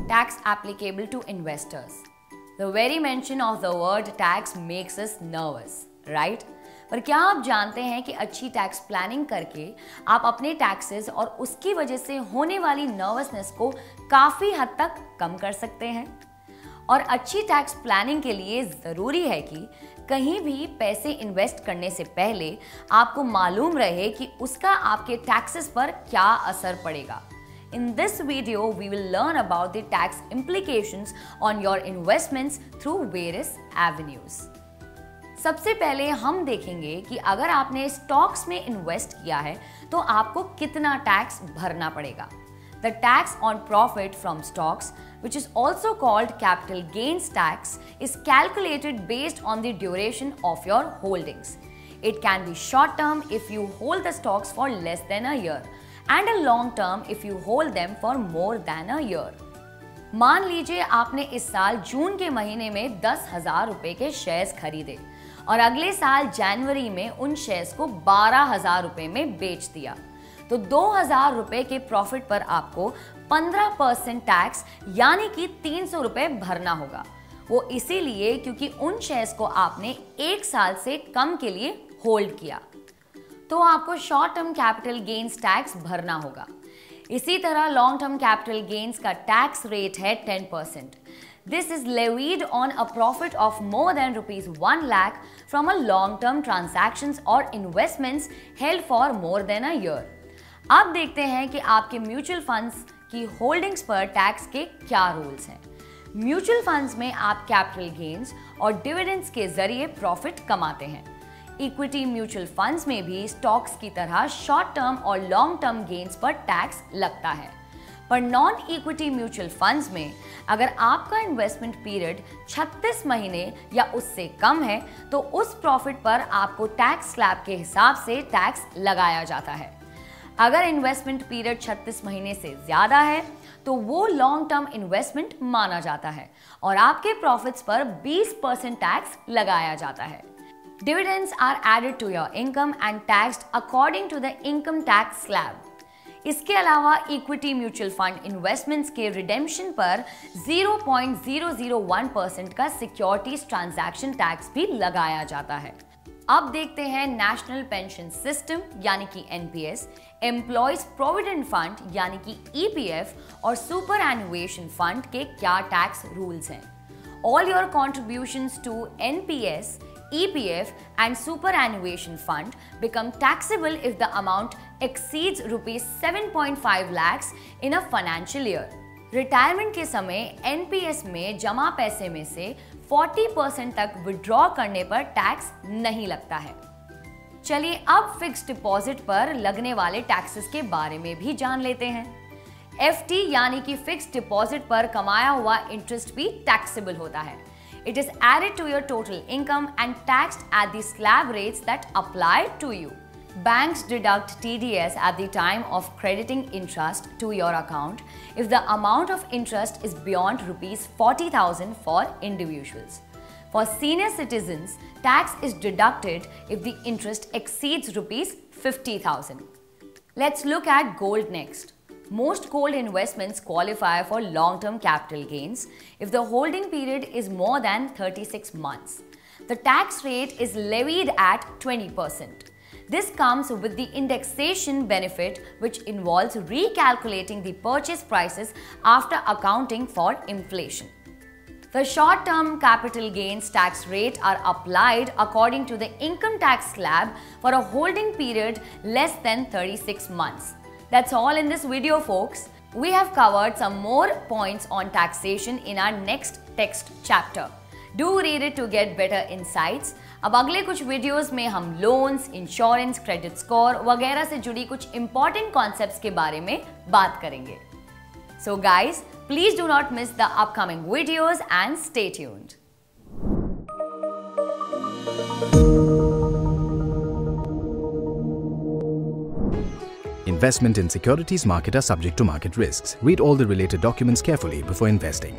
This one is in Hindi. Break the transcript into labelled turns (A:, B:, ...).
A: Tax applicable to investors. The very mention of the word tax makes us nervous, right? पर क्या आप जानते हैं कि अच्छी टैक्स प्लानिंग करके आप अपने टैक्सेस और उसकी वजह से होने वाली नर्वसनेस को काफ़ी हद तक कम कर सकते हैं। और अच्छी टैक्स प्लानिंग के लिए ज़रूरी है कि कहीं भी पैसे इन्वेस्ट करने से पहले आपको मालूम रहे कि उसका आपके टैक्सेस पर क्या असर पड़ेगा। In this video, we will learn about the tax implications on your investments through various avenues. सबसे पहले हम देखेंगे कि अगर आपने स्टॉक्स में इन्वेस्ट किया है तो आपको कितना टैक्स भरना पड़ेगा। The tax on profit from stocks, which is also called capital gains tax, is calculated based on the duration of your holdings. It can be short term if you hold the stocks for less than a year, and a long term if you hold them for more than a year. मान लीजिए आपने इस साल जून के महीने में 10,000 रुपए के शेयर्स खरीदे और अगले साल जनवरी में उन शेयर्स को 12,000 रुपए में बेच दिया, तो 2,000 रुपए के प्रॉफिट पर आपको 15% टैक्स यानी कि 300 रुपए भरना होगा। वो इसीलिए क्योंकि उन शेयर्स को आपने एक साल से कम के लिए होल्ड किया, तो आपको short term capital gains tax भरना होगा। इसी तरह लॉन्ग टर्म कैपिटल गेन्स का टैक्स रेट है 10%. This is levied on a profit of more than ₹1 lakh from a long term transactions और investments held for more than a year. अब देखते हैं कि आपके म्यूचुअल फंड्स की होल्डिंग्स पर टैक्स के क्या रूल्स हैं। म्यूचुअल फंड्स में आप कैपिटल गेन्स और डिविडेंड्स के जरिए प्रॉफिट कमाते हैं। इक्विटी म्यूचुअल फंड्स में भी स्टॉक्स की तरह शॉर्ट टर्म और लॉन्ग टर्म गेन्स पर टैक्स लगता है, पर नॉन इक्विटी म्यूचुअल फंड्स में अगर आपका इन्वेस्टमेंट पीरियड 36 महीने या उससे कम है तो उस प्रॉफिट पर आपको टैक्स स्लैब के हिसाब से टैक्स लगाया जाता है। अगर इन्वेस्टमेंट पीरियड 36 महीने से ज्यादा है तो वो लॉन्ग टर्म इन्वेस्टमेंट माना जाता है और आपके प्रॉफिट्स पर 20% टैक्स लगाया जाता है। Dividends are added to your income and taxed according to the income tax slab. इसके अलावा इक्विटी म्यूचुअल फंड इन्वेस्टमेंट्स के रिडेम्पशन पर 0.001% का सिक्योरिटीज ट्रांजैक्शन टैक्स भी लगाया जाता है। अब देखते हैं नेशनल पेंशन सिस्टम यानी कि NPS, एम्प्लॉयज प्रोविडेंट फंड यानी कि EPF और सुपर एनुएशन फंड के क्या टैक्स रूल्स हैं। All your contributions to NPS, EPF and superannuation fund become taxable if the amount exceeds ₹7.5 lakhs in a financial year. Retirement के समय NPS में जमा पैसे में से 40% तक विड्रॉ करने पर टैक्स नहीं लगता है। चलिए अब फिक्स्ड डिपॉजिट पर लगने वाले टैक्सेस के बारे में भी जान लेते हैं। FD यानी कि फिक्स्ड डिपॉजिट पर कमाया हुआ इंटरेस्ट भी टैक्सेबल होता है। It is added to your total income and taxed at the slab rates that apply to you. Banks deduct TDS at the time of crediting interest to your account if the amount of interest is beyond ₹40,000 for individuals. For senior citizens, tax is deducted if the interest exceeds ₹50,000. Let's look at gold next. Most gold investments qualify for long-term capital gains if the holding period is more than 36 months. The tax rate is levied at 20%. This comes with the indexation benefit, which involves recalculating the purchase prices after accounting for inflation. The short-term capital gains tax rate are applied according to the income tax slab for a holding period less than 36 months. That's all in this video, folks. We have covered some more points on taxation in our next text chapter. Do read it to get better insights. अब अगले कुछ वीडियोस में हम लोन्स, इंश्योरेंस, क्रेडिट स्कोर वगैरह से जुड़ी कुछ इंपॉर्टेंट कॉन्सेप्ट्स के बारे में बात करेंगे। So guys, please do not miss the upcoming videos and stay tuned.
B: Investment in securities market are subject to market risks. Read all the related documents carefully before investing.